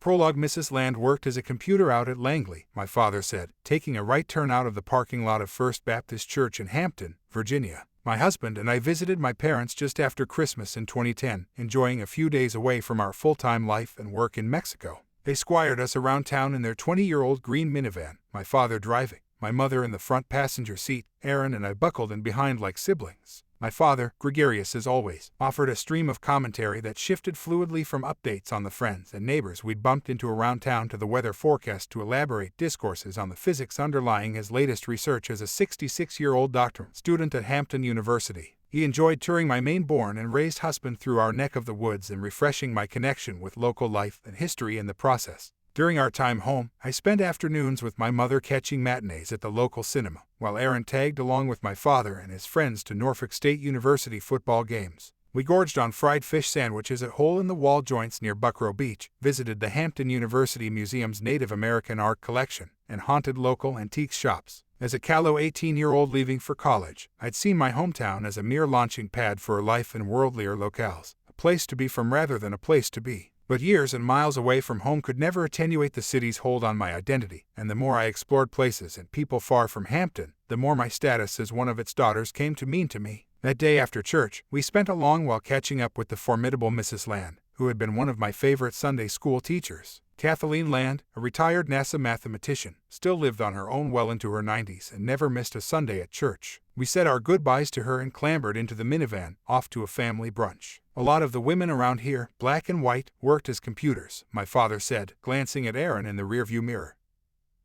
Prologue: Mrs. Land worked as a computer out at Langley, my father said, taking a right turn out of the parking lot of First Baptist Church in Hampton, Virginia. My husband and I visited my parents just after Christmas in 2010, enjoying a few days away from our full-time life and work in Mexico. They squired us around town in their 20-year-old green minivan, my father driving, my mother in the front passenger seat. Aaron and I buckled in behind like siblings. My father, gregarious as always, offered a stream of commentary that shifted fluidly from updates on the friends and neighbors we'd bumped into around town to the weather forecast to elaborate discourses on the physics underlying his latest research as a 66-year-old doctoral student at Hampton University. He enjoyed touring my Maine born and raised husband through our neck of the woods and refreshing my connection with local life and history in the process. During our time home, I spent afternoons with my mother catching matinees at the local cinema, while Aaron tagged along with my father and his friends to Norfolk State University football games. We gorged on fried fish sandwiches at hole-in-the-wall joints near Buckrow Beach, visited the Hampton University Museum's Native American art collection, and haunted local antique shops. As a callow 18-year-old leaving for college, I'd seen my hometown as a mere launching pad for life in worldlier locales, a place to be from rather than a place to be. But years and miles away from home could never attenuate the city's hold on my identity, and the more I explored places and people far from Hampton, the more my status as one of its daughters came to mean to me. That day after church, we spent a long while catching up with the formidable Mrs. Land, who had been one of my favorite Sunday school teachers. Kathleen Land, a retired NASA mathematician, still lived on her own well into her 90s and never missed a Sunday at church. We said our goodbyes to her and clambered into the minivan, off to a family brunch. A lot of the women around here, black and white, worked as computers, my father said, glancing at Aaron in the rearview mirror,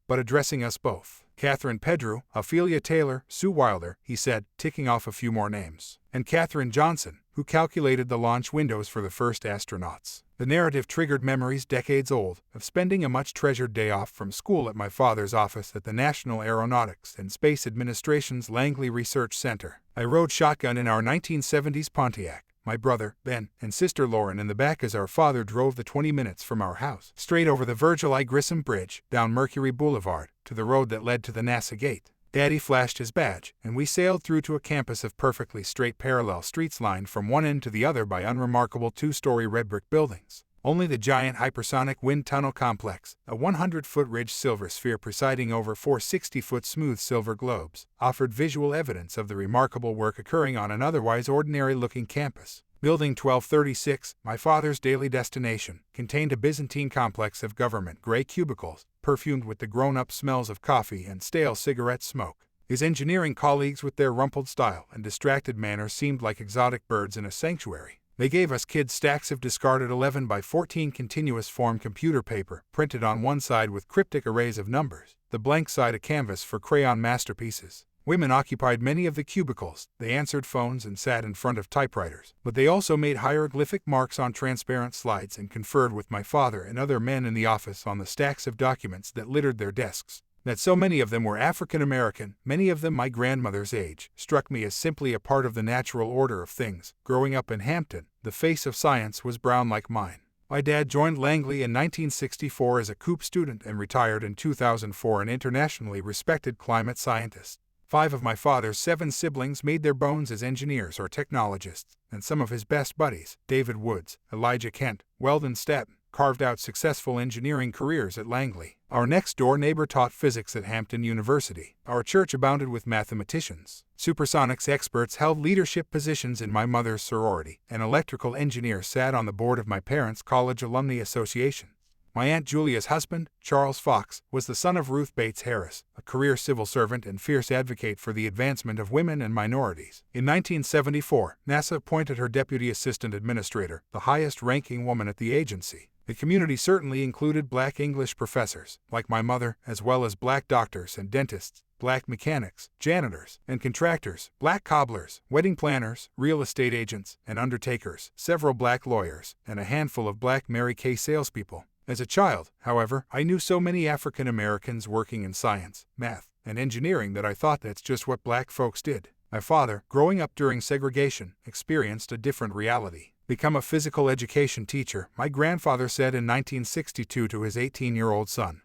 but addressing us both. Catherine Pedro, Ophelia Taylor, Sue Wilder, he said, ticking off a few more names. And Katherine Johnson, who calculated the launch windows for the first astronauts. The narrative triggered memories decades old of spending a much-treasured day off from school at my father's office at the National Aeronautics and Space Administration's Langley Research Center. I rode shotgun in our 1970s Pontiac, my brother, Ben, and sister Lauren in the back as our father drove the 20 minutes from our house, straight over the Virgil I. Grissom Bridge, down Mercury Boulevard, to the road that led to the NASA gate. Daddy flashed his badge, and we sailed through to a campus of perfectly straight parallel streets lined from one end to the other by unremarkable two-story red brick buildings. Only the giant hypersonic wind tunnel complex, a 100-foot ridged silver sphere presiding over 4 60-foot smooth silver globes, offered visual evidence of the remarkable work occurring on an otherwise ordinary-looking campus. Building 1236, my father's daily destination, contained a Byzantine complex of government-gray cubicles, perfumed with the grown-up smells of coffee and stale cigarette smoke. His engineering colleagues with their rumpled style and distracted manner seemed like exotic birds in a sanctuary. They gave us kids stacks of discarded 11 by 14 continuous form computer paper, printed on one side with cryptic arrays of numbers, the blank side a canvas for crayon masterpieces. Women occupied many of the cubicles, they answered phones and sat in front of typewriters, but they also made hieroglyphic marks on transparent slides and conferred with my father and other men in the office on the stacks of documents that littered their desks. That so many of them were African American, many of them my grandmother's age, struck me as simply a part of the natural order of things. Growing up in Hampton, the face of science was brown like mine. My dad joined Langley in 1964 as a Coop student and retired in 2004 an internationally respected climate scientist. 5 of my father's 7 siblings made their bones as engineers or technologists, and some of his best buddies, David Woods, Elijah Kent, Weldon Staton, carved out successful engineering careers at Langley. Our next-door neighbor taught physics at Hampton University. Our church abounded with mathematicians. Supersonics experts held leadership positions in my mother's sorority. An electrical engineer sat on the board of my parents' college alumni association. My Aunt Julia's husband, Charles Fox, was the son of Ruth Bates Harris, a career civil servant and fierce advocate for the advancement of women and minorities. In 1974, NASA appointed her deputy assistant administrator, the highest-ranking woman at the agency. The community certainly included black English professors, like my mother, as well as black doctors and dentists, black mechanics, janitors, and contractors, black cobblers, wedding planners, real estate agents, and undertakers, several black lawyers, and a handful of black Mary Kay salespeople. As a child, however, I knew so many African Americans working in science, math, and engineering that I thought that's just what black folks did. My father, growing up during segregation, experienced a different reality. Become a physical education teacher, my grandfather said in 1962 to his 18-year-old son,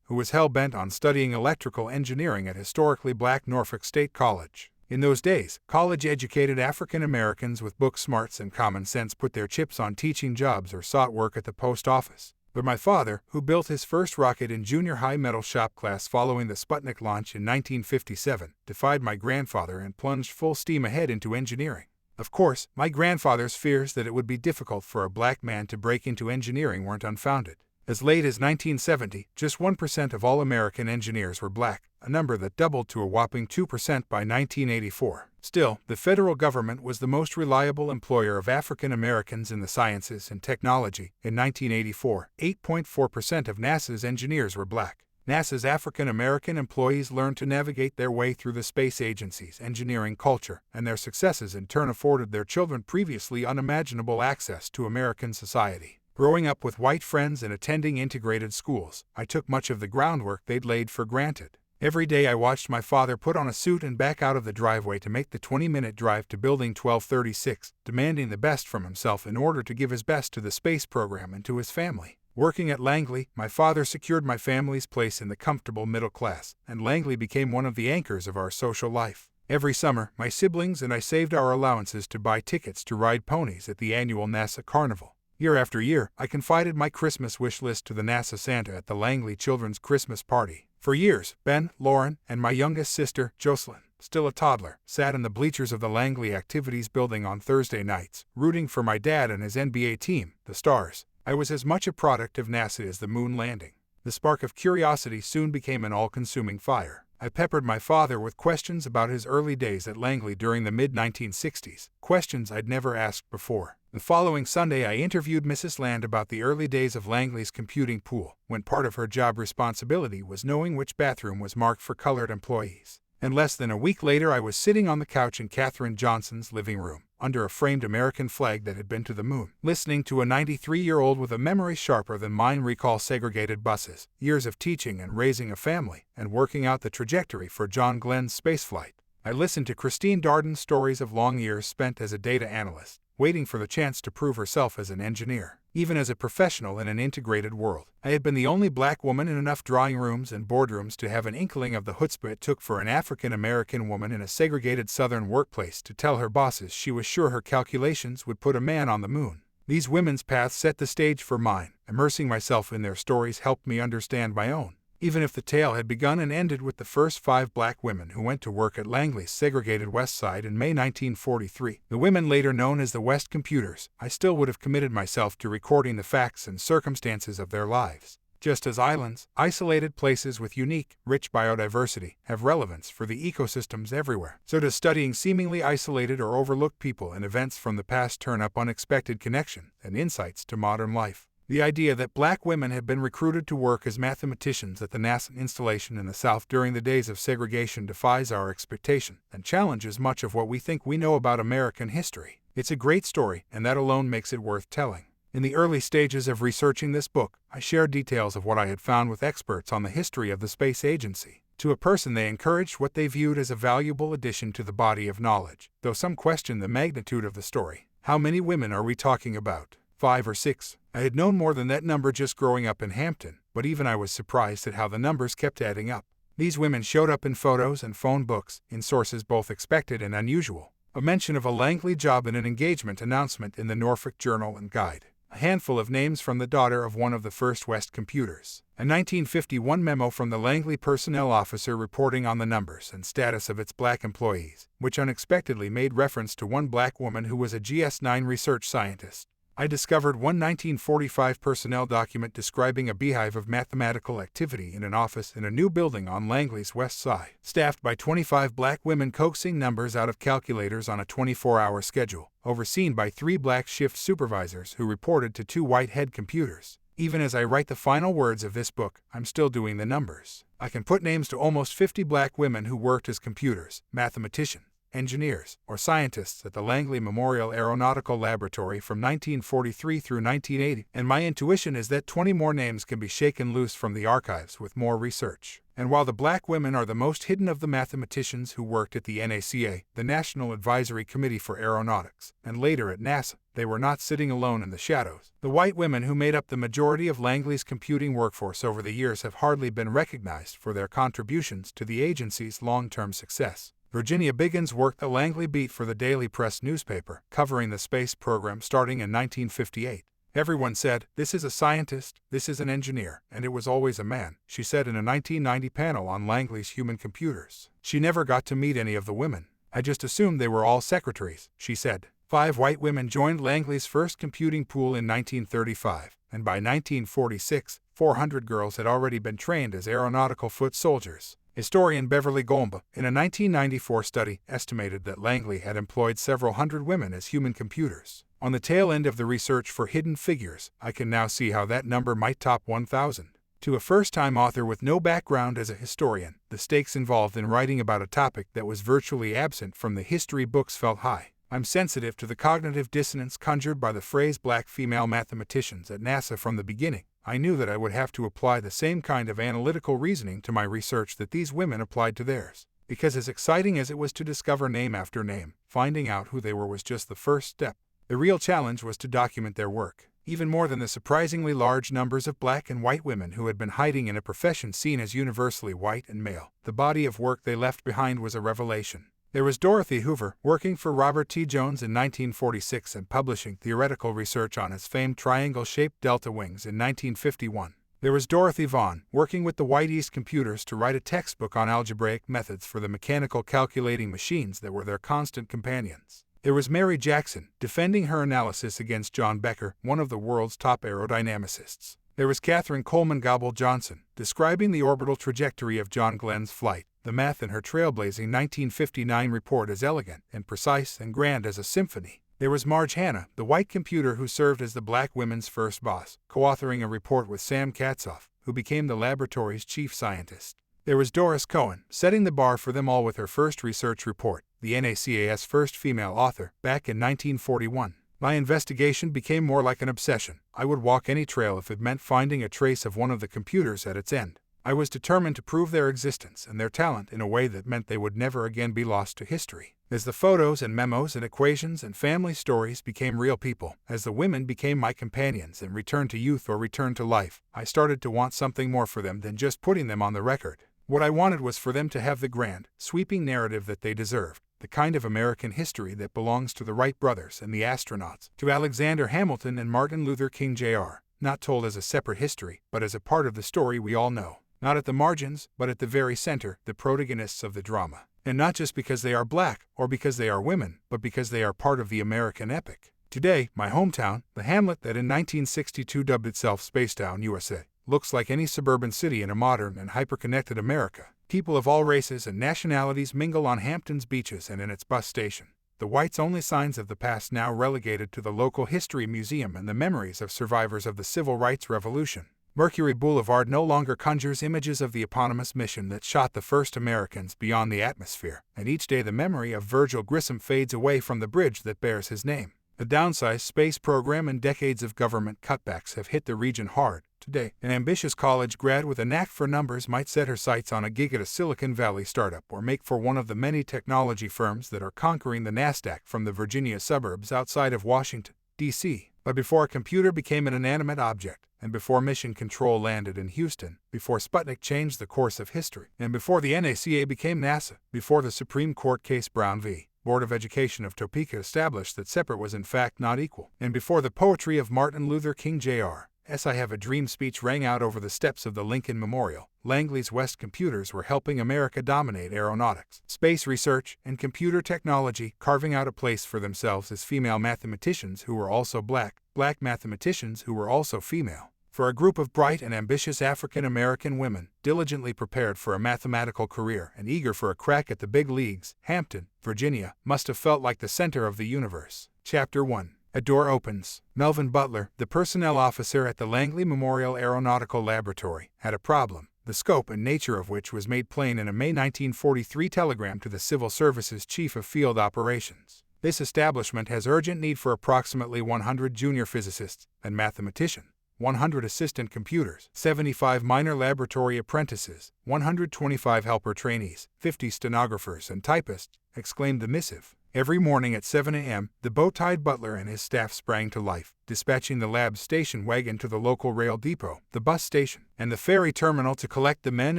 who was hell-bent on studying electrical engineering at historically black Norfolk State College. In those days, college-educated African Americans with book smarts and common sense put their chips on teaching jobs or sought work at the post office. But my father, who built his first rocket in junior high metal shop class following the Sputnik launch in 1957, defied my grandfather and plunged full steam ahead into engineering. Of course, my grandfather's fears that it would be difficult for a black man to break into engineering weren't unfounded. As late as 1970, just 1% of all American engineers were black, a number that doubled to a whopping 2% by 1984. Still, the federal government was the most reliable employer of African Americans in the sciences and technology. In 1984, 8.4% of NASA's engineers were black. NASA's African American employees learned to navigate their way through the space agency's engineering culture, and their successes in turn afforded their children previously unimaginable access to American society. Growing up with white friends and attending integrated schools, I took much of the groundwork they'd laid for granted. Every day I watched my father put on a suit and back out of the driveway to make the 20-minute drive to Building 1236, demanding the best from himself in order to give his best to the space program and to his family. Working at Langley, my father secured my family's place in the comfortable middle class, and Langley became one of the anchors of our social life. Every summer, my siblings and I saved our allowances to buy tickets to ride ponies at the annual NASA Carnival. Year after year, I confided my Christmas wish list to the NASA Santa at the Langley Children's Christmas Party. For years, Ben, Lauren, and my youngest sister, Jocelyn, still a toddler, sat in the bleachers of the Langley Activities Building on Thursday nights, rooting for my dad and his NBA team, the Stars. I was as much a product of NASA as the moon landing. The spark of curiosity soon became an all-consuming fire. I peppered my father with questions about his early days at Langley during the mid-1960s, questions I'd never asked before. The following Sunday I interviewed Mrs. Land about the early days of Langley's computing pool, when part of her job responsibility was knowing which bathroom was marked for colored employees. And less than a week later I was sitting on the couch in Katherine Johnson's living room, under a framed American flag that had been to the moon, listening to a 93-year-old with a memory sharper than mine recall segregated buses, years of teaching and raising a family, and working out the trajectory for John Glenn's spaceflight. I listened to Christine Darden's stories of long years spent as a data analyst, waiting for the chance to prove herself as an engineer. Even as a professional in an integrated world, I had been the only black woman in enough drawing rooms and boardrooms to have an inkling of the chutzpah it took for an African American woman in a segregated Southern workplace to tell her bosses she was sure her calculations would put a man on the moon. These women's paths set the stage for mine. Immersing myself in their stories helped me understand my own. Even if the tale had begun and ended with the first 5 black women who went to work at Langley's segregated West Side in May 1943, the women later known as the West Computers, I still would have committed myself to recording the facts and circumstances of their lives. Just as islands, isolated places with unique, rich biodiversity, have relevance for the ecosystems everywhere, so does studying seemingly isolated or overlooked people and events from the past turn up unexpected connection and insights to modern life. The idea that black women had been recruited to work as mathematicians at the NASA installation in the South during the days of segregation defies our expectation and challenges much of what we think we know about American history. It's a great story, and that alone makes it worth telling. In the early stages of researching this book, I shared details of what I had found with experts on the history of the space agency. To a person they encouraged what they viewed as a valuable addition to the body of knowledge, though some questioned the magnitude of the story. How many women are we talking about? 5 or 6? I had known more than that number just growing up in Hampton, but even I was surprised at how the numbers kept adding up. These women showed up in photos and phone books, in sources both expected and unusual. A mention of a Langley job and an engagement announcement in the Norfolk Journal and Guide. A handful of names from the daughter of one of the first West Computers. A 1951 memo from the Langley personnel officer reporting on the numbers and status of its black employees, which unexpectedly made reference to one black woman who was a GS9 research scientist. I discovered one 1945 personnel document describing a beehive of mathematical activity in an office in a new building on Langley's West Side, staffed by 25 black women coaxing numbers out of calculators on a 24-hour schedule, overseen by 3 black shift supervisors who reported to 2 white head computers. Even as I write the final words of this book, I'm still doing the numbers. I can put names to almost 50 black women who worked as computers, mathematicians, engineers, or scientists at the Langley Memorial Aeronautical Laboratory from 1943 through 1980, and my intuition is that 20 more names can be shaken loose from the archives with more research. And while the black women are the most hidden of the mathematicians who worked at the NACA, the National Advisory Committee for Aeronautics, and later at NASA, they were not sitting alone in the shadows. The white women who made up the majority of Langley's computing workforce over the years have hardly been recognized for their contributions to the agency's long-term success. Virginia Biggins worked the Langley beat for the Daily Press newspaper, covering the space program starting in 1958. Everyone said, "This is a scientist, this is an engineer," and it was always a man, she said in a 1990 panel on Langley's Human Computers. She never got to meet any of the women. "I just assumed they were all secretaries," she said. 5 white women joined Langley's first computing pool in 1935, and by 1946, 400 girls had already been trained as aeronautical foot soldiers. Historian Beverly Golomba, in a 1994 study, estimated that Langley had employed several hundred women as human computers. On the tail end of the research for Hidden Figures, I can now see how that number might top 1,000. To a first-time author with no background as a historian, the stakes involved in writing about a topic that was virtually absent from the history books felt high. I'm sensitive to the cognitive dissonance conjured by the phrase black female mathematicians at NASA from the beginning. I knew that I would have to apply the same kind of analytical reasoning to my research that these women applied to theirs. Because as exciting as it was to discover name after name, finding out who they were was just the first step. The real challenge was to document their work. Even more than the surprisingly large numbers of black and white women who had been hiding in a profession seen as universally white and male, the body of work they left behind was a revelation. There was Dorothy Hoover, working for Robert T. Jones in 1946 and publishing theoretical research on his famed triangle-shaped delta wings in 1951. There was Dorothy Vaughan, working with the White East computers to write a textbook on algebraic methods for the mechanical calculating machines that were their constant companions. There was Mary Jackson, defending her analysis against John Becker, one of the world's top aerodynamicists. There was Catherine Coleman Gobble Johnson, describing the orbital trajectory of John Glenn's flight. The math in her trailblazing 1959 report as elegant and precise and grand as a symphony. There was Marge Hanna, the white computer who served as the black women's first boss, co-authoring a report with Sam Katzoff, who became the laboratory's chief scientist. There was Doris Cohen, setting the bar for them all with her first research report, the NACA's first female author, back in 1941. My investigation became more like an obsession. I would walk any trail if it meant finding a trace of one of the computers at its end. I was determined to prove their existence and their talent in a way that meant they would never again be lost to history. As the photos and memos and equations and family stories became real people, as the women became my companions and returned to youth or returned to life, I started to want something more for them than just putting them on the record. What I wanted was for them to have the grand, sweeping narrative that they deserved, the kind of American history that belongs to the Wright brothers and the astronauts, to Alexander Hamilton and Martin Luther King Jr., not told as a separate history, but as a part of the story we all know. Not at the margins, but at the very center, the protagonists of the drama. And not just because they are black, or because they are women, but because they are part of the American epic. Today, my hometown, the hamlet that in 1962 dubbed itself Spacetown, USA, looks like any suburban city in a modern and hyper-connected America. People of all races and nationalities mingle on Hampton's beaches and in its bus station. The whites' only signs of the past now relegated to the local history museum and the memories of survivors of the Civil Rights Revolution. Mercury Boulevard no longer conjures images of the eponymous mission that shot the first Americans beyond the atmosphere, and each day the memory of Virgil Grissom fades away from the bridge that bears his name. The downsized space program and decades of government cutbacks have hit the region hard. Today, an ambitious college grad with a knack for numbers might set her sights on a gig at a Silicon Valley startup or make for one of the many technology firms that are conquering the NASDAQ from the Virginia suburbs outside of Washington, D.C. But before a computer became an inanimate object, and before Mission Control landed in Houston, before Sputnik changed the course of history, and before the NACA became NASA, before the Supreme Court case Brown v. Board of Education of Topeka established that separate was in fact not equal, and before the poetry of Martin Luther King Jr. I Have a Dream speech rang out over the steps of the Lincoln Memorial, Langley's West computers were helping America dominate aeronautics, space research, and computer technology, carving out a place for themselves as female mathematicians who were also black mathematicians who were also female. For a group of bright and ambitious African American women, diligently prepared for a mathematical career and eager for a crack at the big leagues, Hampton, Virginia, must have felt like the center of the universe. Chapter 1. A door opens. Melvin Butler, the personnel officer at the Langley Memorial Aeronautical Laboratory, had a problem, the scope and nature of which was made plain in a May 1943 telegram to the Civil Service's Chief of Field Operations. This establishment has urgent need for approximately 100 junior physicists and mathematicians, 100 assistant computers, 75 minor laboratory apprentices, 125 helper trainees, 50 stenographers and typists, exclaimed the missive. Every morning at 7 a.m., the bow-tied butler and his staff sprang to life, dispatching the lab station wagon to the local rail depot, the bus station, and the ferry terminal to collect the men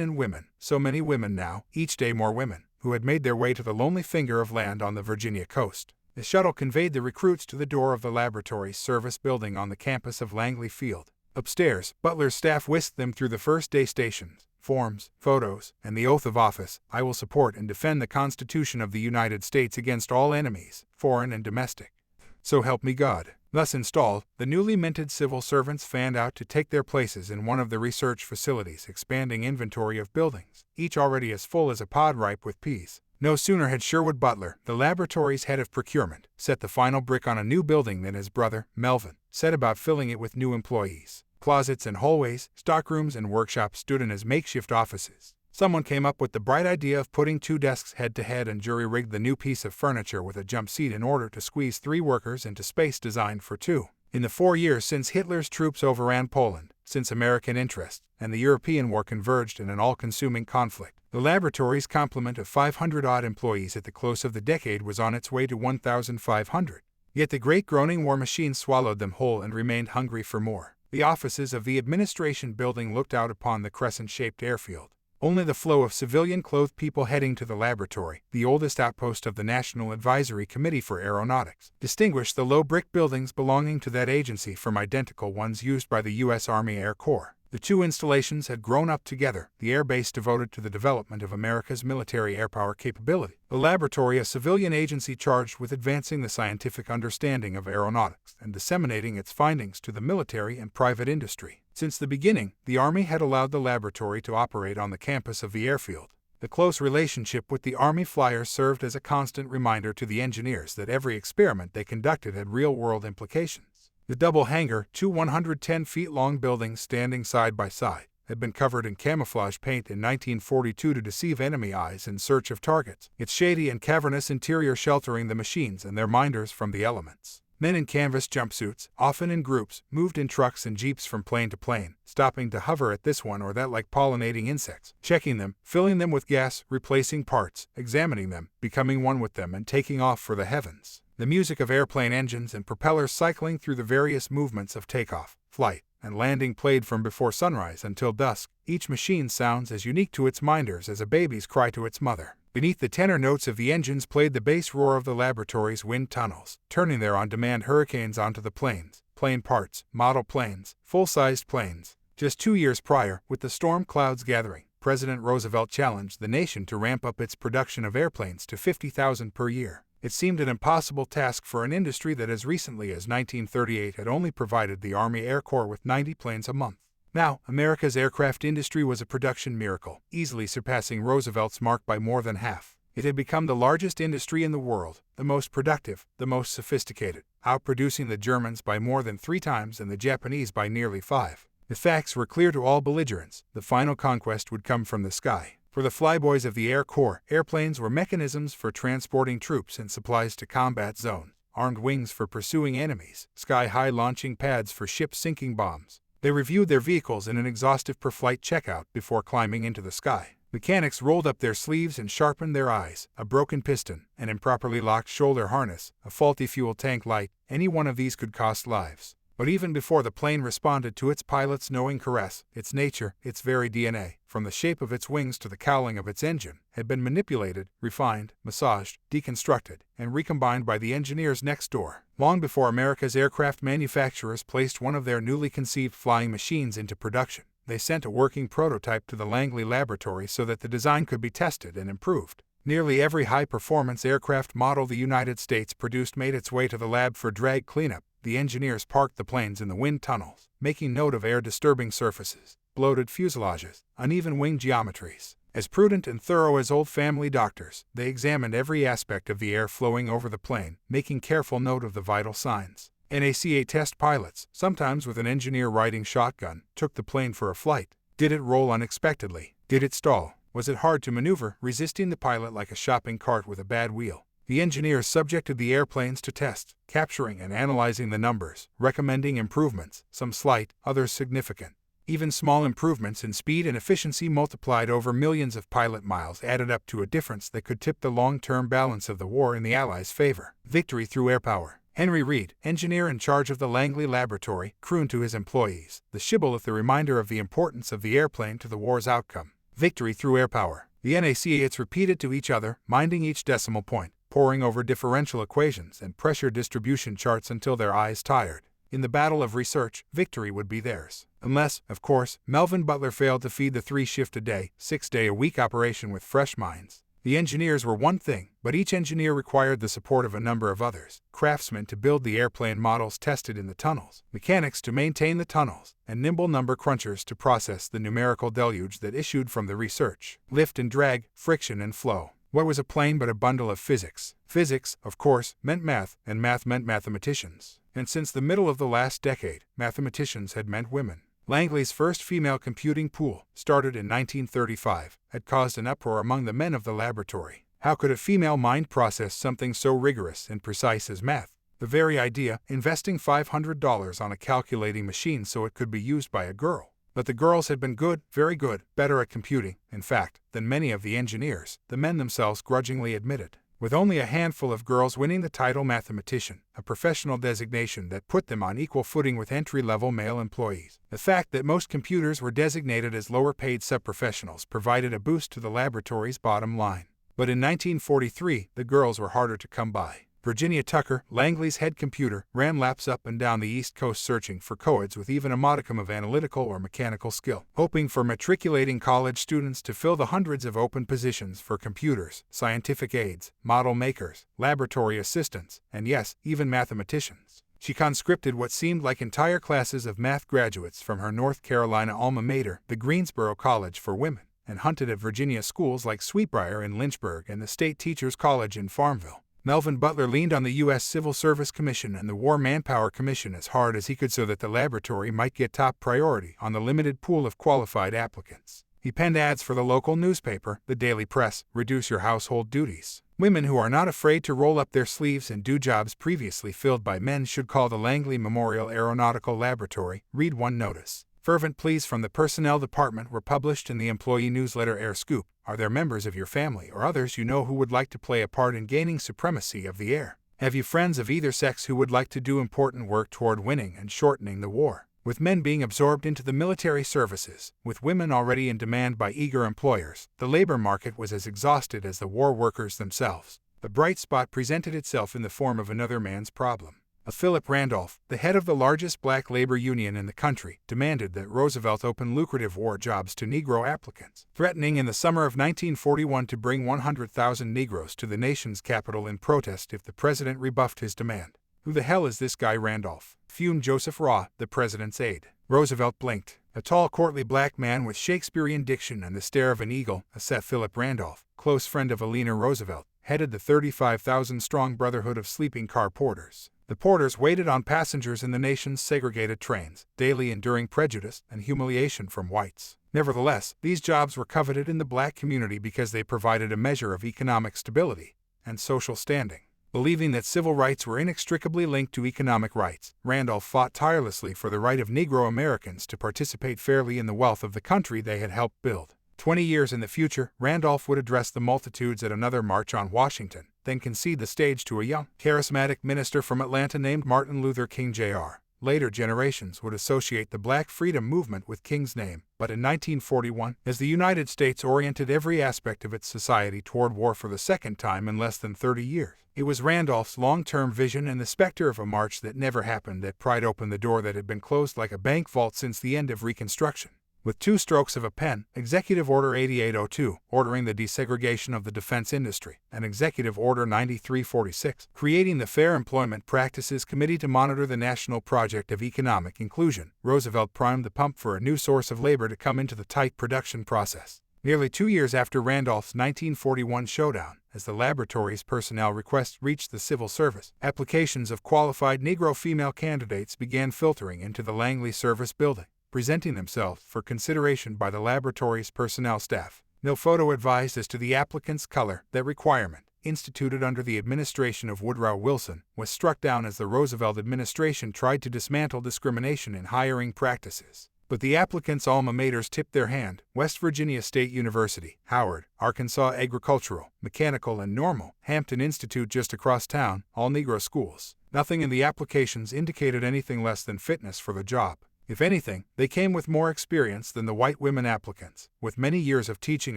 and women, so many women now, each day more women, who had made their way to the lonely finger of land on the Virginia coast. The shuttle conveyed the recruits to the door of the laboratory's service building on the campus of Langley Field. Upstairs, Butler's staff whisked them through the first-day stations, forms, photos, and the oath of office. I will support and defend the Constitution of the United States against all enemies, foreign and domestic. So help me God. Thus installed, the newly minted civil servants fanned out to take their places in one of the research facilities' expanding inventory of buildings, each already as full as a pod ripe with peas. No sooner had Sherwood Butler, the laboratory's head of procurement, set the final brick on a new building than his brother, Melvin, set about filling it with new employees. Closets and hallways, stockrooms and workshops stood in his makeshift offices. Someone came up with the bright idea of putting 2 desks head-to-head and jury-rigged the new piece of furniture with a jump seat in order to squeeze 3 workers into space designed for 2. In the 4 years since Hitler's troops overran Poland, since American interests and the European war converged in an all-consuming conflict, the laboratory's complement of 500-odd employees at the close of the decade was on its way to 1,500. Yet the great groaning war machine swallowed them whole and remained hungry for more. The offices of the administration building looked out upon the crescent-shaped airfield. Only the flow of civilian-clothed people heading to the laboratory, the oldest outpost of the National Advisory Committee for Aeronautics, distinguished the low brick buildings belonging to that agency from identical ones used by the U.S. Army Air Corps. The 2 installations had grown up together, the air base devoted to the development of America's military air power capability, the laboratory a civilian agency charged with advancing the scientific understanding of aeronautics and disseminating its findings to the military and private industry. Since the beginning, the Army had allowed the laboratory to operate on the campus of the airfield. The close relationship with the Army flyers served as a constant reminder to the engineers that every experiment they conducted had real-world implications. The double hangar, 2 110-feet-long buildings standing side by side, had been covered in camouflage paint in 1942 to deceive enemy eyes in search of targets, its shady and cavernous interior sheltering the machines and their minders from the elements. Men in canvas jumpsuits, often in groups, moved in trucks and jeeps from plane to plane, stopping to hover at this one or that like pollinating insects, checking them, filling them with gas, replacing parts, examining them, becoming one with them and taking off for the heavens. The music of airplane engines and propellers cycling through the various movements of takeoff, flight, and landing played from before sunrise until dusk. Each machine sounds as unique to its minders as a baby's cry to its mother. Beneath the tenor notes of the engines played the bass roar of the laboratory's wind tunnels, turning their on-demand hurricanes onto the planes, plane parts, model planes, full-sized planes. Just 2 years prior, with the storm clouds gathering, President Roosevelt challenged the nation to ramp up its production of airplanes to 50,000 per year. It seemed an impossible task for an industry that as recently as 1938 had only provided the Army Air Corps with 90 planes a month. Now, America's aircraft industry was a production miracle, easily surpassing Roosevelt's mark by more than half. It had become the largest industry in the world, the most productive, the most sophisticated, outproducing the Germans by more than 3 times and the Japanese by nearly 5. The facts were clear to all belligerents. The final conquest would come from the sky. For the flyboys of the Air Corps, airplanes were mechanisms for transporting troops and supplies to combat zones, armed wings for pursuing enemies, sky-high launching pads for ship-sinking bombs. They reviewed their vehicles in an exhaustive per-flight checkout before climbing into the sky. Mechanics rolled up their sleeves and sharpened their eyes. A broken piston, an improperly locked shoulder harness, a faulty fuel tank light, any one of these could cost lives. But even before the plane responded to its pilot's knowing caress, its nature, its very DNA, from the shape of its wings to the cowling of its engine, had been manipulated, refined, massaged, deconstructed, and recombined by the engineers next door. Long before America's aircraft manufacturers placed one of their newly conceived flying machines into production, they sent a working prototype to the Langley laboratory so that the design could be tested and improved. Nearly every high-performance aircraft model the United States produced made its way to the lab for drag cleanup. The engineers parked the planes in the wind tunnels, making note of air-disturbing surfaces, bloated fuselages, uneven wing geometries. As prudent and thorough as old family doctors, they examined every aspect of the air flowing over the plane, making careful note of the vital signs. NACA test pilots, sometimes with an engineer riding shotgun, took the plane for a flight. Did it roll unexpectedly? Did it stall? Was it hard to maneuver, resisting the pilot like a shopping cart with a bad wheel? The engineers subjected the airplanes to tests, capturing and analyzing the numbers, recommending improvements, some slight, others significant. Even small improvements in speed and efficiency multiplied over millions of pilot miles added up to a difference that could tip the long-term balance of the war in the Allies' favor. Victory through air power. Henry Reed, engineer in charge of the Langley Laboratory, crooned to his employees, the shibboleth a reminder of the importance of the airplane to the war's outcome. Victory through air power. The NACAs repeated to each other, minding each decimal point. poring over differential equations and pressure distribution charts until their eyes tired. In the battle of research, victory would be theirs. Unless, of course, Melvin Butler failed to feed the 3-shift-a-day, 6-day-a-week operation with fresh minds. The engineers were one thing, but each engineer required the support of a number of others: craftsmen to build the airplane models tested in the tunnels, mechanics to maintain the tunnels, and nimble number crunchers to process the numerical deluge that issued from the research. Lift and drag, friction and flow. What was a plane but a bundle of physics? Physics, of course, meant math, and math meant mathematicians. And since the middle of the last decade, mathematicians had meant women. Langley's first female computing pool, started in 1935, had caused an uproar among the men of the laboratory. How could a female mind process something so rigorous and precise as math? The very idea, investing $500 on a calculating machine so it could be used by a girl. But the girls had been good, very good, better at computing, in fact, than many of the engineers, the men themselves grudgingly admitted. With only a handful of girls winning the title mathematician, a professional designation that put them on equal footing with entry-level male employees. The fact that most computers were designated as lower-paid sub-professionals provided a boost to the laboratory's bottom line. But in 1943, the girls were harder to come by. Virginia Tucker, Langley's head computer, ran laps up and down the East Coast searching for co-eds with even a modicum of analytical or mechanical skill, hoping for matriculating college students to fill the hundreds of open positions for computers, scientific aides, model makers, laboratory assistants, and yes, even mathematicians. She conscripted what seemed like entire classes of math graduates from her North Carolina alma mater, the Greensboro College for Women, and hunted at Virginia schools like Sweetbriar in Lynchburg and the State Teachers College in Farmville. Melvin Butler leaned on the U.S. Civil Service Commission and the War Manpower Commission as hard as he could so that the laboratory might get top priority on the limited pool of qualified applicants. He penned ads for the local newspaper, the Daily Press: reduce your household duties. Women who are not afraid to roll up their sleeves and do jobs previously filled by men should call the Langley Memorial Aeronautical Laboratory, read one notice. Fervent pleas from the personnel department were published in the employee newsletter Air Scoop. Are there members of your family or others you know who would like to play a part in gaining supremacy of the air? Have you friends of either sex who would like to do important work toward winning and shortening the war? With men being absorbed into the military services, with women already in demand by eager employers, the labor market was as exhausted as the war workers themselves. The bright spot presented itself in the form of another man's problem. Philip Randolph, the head of the largest black labor union in the country, demanded that Roosevelt open lucrative war jobs to Negro applicants, threatening in the summer of 1941 to bring 100,000 Negroes to the nation's capital in protest if the president rebuffed his demand. Who the hell is this guy Randolph? Fumed Joseph Raw, the president's aide. Roosevelt blinked. A tall, courtly black man with Shakespearean diction and the stare of an eagle, Philip Randolph, close friend of Eleanor Roosevelt, headed the 35,000-strong Brotherhood of Sleeping Car Porters. The porters waited on passengers in the nation's segregated trains, daily enduring prejudice and humiliation from whites. Nevertheless, these jobs were coveted in the black community because they provided a measure of economic stability and social standing. Believing that civil rights were inextricably linked to economic rights, Randolph fought tirelessly for the right of Negro Americans to participate fairly in the wealth of the country they had helped build. 20 years in the future, Randolph would address the multitudes at another march on Washington, then concede the stage to a young, charismatic minister from Atlanta named Martin Luther King Jr. Later generations would associate the Black Freedom Movement with King's name, but in 1941, as the United States oriented every aspect of its society toward war for the second time in less than 30 years, it was Randolph's long-term vision and the specter of a march that never happened that pried open the door that had been closed like a bank vault since the end of Reconstruction. With two strokes of a pen, Executive Order 8802, ordering the desegregation of the defense industry, and Executive Order 9346, creating the Fair Employment Practices Committee to monitor the national project of economic inclusion, Roosevelt primed the pump for a new source of labor to come into the tight production process. Nearly 2 years after Randolph's 1941 showdown, as the laboratory's personnel requests reached the civil service, applications of qualified Negro female candidates began filtering into the Langley Service Building, presenting themselves for consideration by the laboratory's personnel staff. No photo advised as to the applicant's color. That requirement, instituted under the administration of Woodrow Wilson, was struck down as the Roosevelt administration tried to dismantle discrimination in hiring practices. But the applicants' alma maters tipped their hand: West Virginia State University, Howard, Arkansas Agricultural, Mechanical and Normal, Hampton Institute just across town, all Negro schools. Nothing in the applications indicated anything less than fitness for the job. If anything, they came with more experience than the white women applicants, with many years of teaching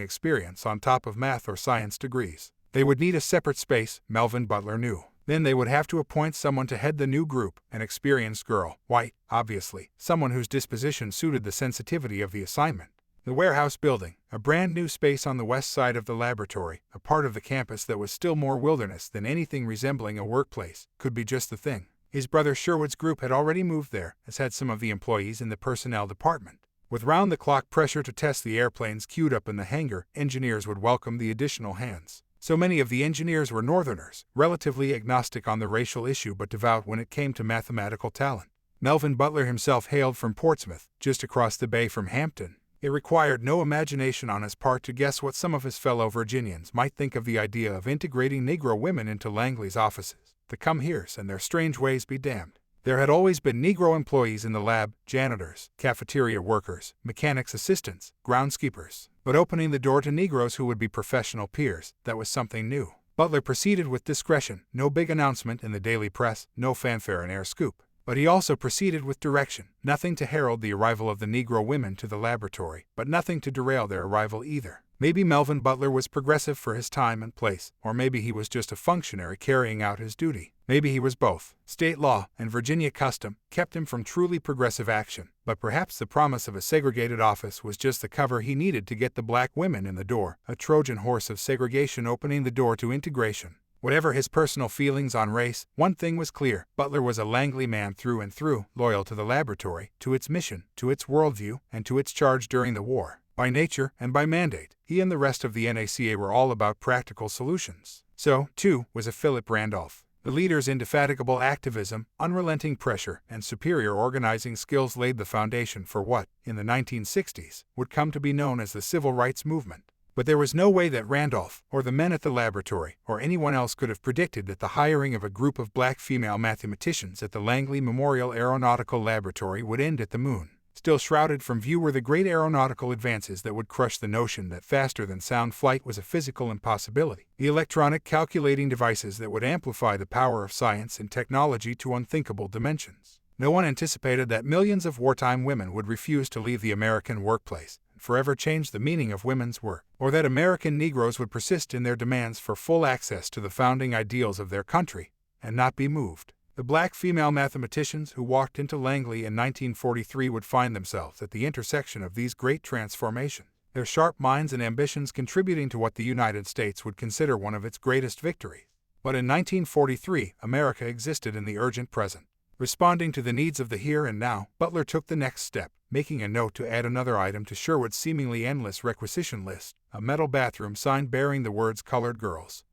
experience on top of math or science degrees. They would need a separate space, Melvin Butler knew. Then they would have to appoint someone to head the new group, an experienced girl, white, obviously, someone whose disposition suited the sensitivity of the assignment. The warehouse building, a brand new space on the west side of the laboratory, a part of the campus that was still more wilderness than anything resembling a workplace, could be just the thing. His brother Sherwood's group had already moved there, as had some of the employees in the personnel department. With round-the-clock pressure to test the airplanes queued up in the hangar, engineers would welcome the additional hands. So many of the engineers were Northerners, relatively agnostic on the racial issue but devout when it came to mathematical talent. Melvin Butler himself hailed from Portsmouth, just across the bay from Hampton. It required no imagination on his part to guess what some of his fellow Virginians might think of the idea of integrating Negro women into Langley's offices. The come-heres and their strange ways be damned. There had always been Negro employees in the lab, janitors, cafeteria workers, mechanics' assistants, groundskeepers. But opening the door to Negroes who would be professional peers, that was something new. Butler proceeded with discretion, no big announcement in the daily press, no fanfare and air scoop. But he also proceeded with direction, nothing to herald the arrival of the Negro women to the laboratory, but nothing to derail their arrival either. Maybe Melvin Butler was progressive for his time and place, or maybe he was just a functionary carrying out his duty. Maybe he was both. State law and Virginia custom kept him from truly progressive action, but perhaps the promise of a segregated office was just the cover he needed to get the black women in the door, a Trojan horse of segregation opening the door to integration. Whatever his personal feelings on race, one thing was clear: Butler was a Langley man through and through, loyal to the laboratory, to its mission, to its worldview, and to its charge during the war. By nature and by mandate, he and the rest of the NACA were all about practical solutions. So, too, was a Philip Randolph. The leader's indefatigable activism, unrelenting pressure, and superior organizing skills laid the foundation for what, in the 1960s, would come to be known as the Civil Rights Movement. But there was no way that Randolph, or the men at the laboratory, or anyone else could have predicted that the hiring of a group of black female mathematicians at the Langley Memorial Aeronautical Laboratory would end at the moon. Still shrouded from view were the great aeronautical advances that would crush the notion that faster-than-sound flight was a physical impossibility. The electronic calculating devices that would amplify the power of science and technology to unthinkable dimensions. No one anticipated that millions of wartime women would refuse to leave the American workplace, forever change the meaning of women's work, or that American Negroes would persist in their demands for full access to the founding ideals of their country, and not be moved. The black female mathematicians who walked into Langley in 1943 would find themselves at the intersection of these great transformations, their sharp minds and ambitions contributing to what the United States would consider one of its greatest victories. But in 1943, America existed in the urgent present. Responding to the needs of the here and now, Butler took the next step, making a note to add another item to Sherwood's seemingly endless requisition list: a metal bathroom sign bearing the words "Colored Girls."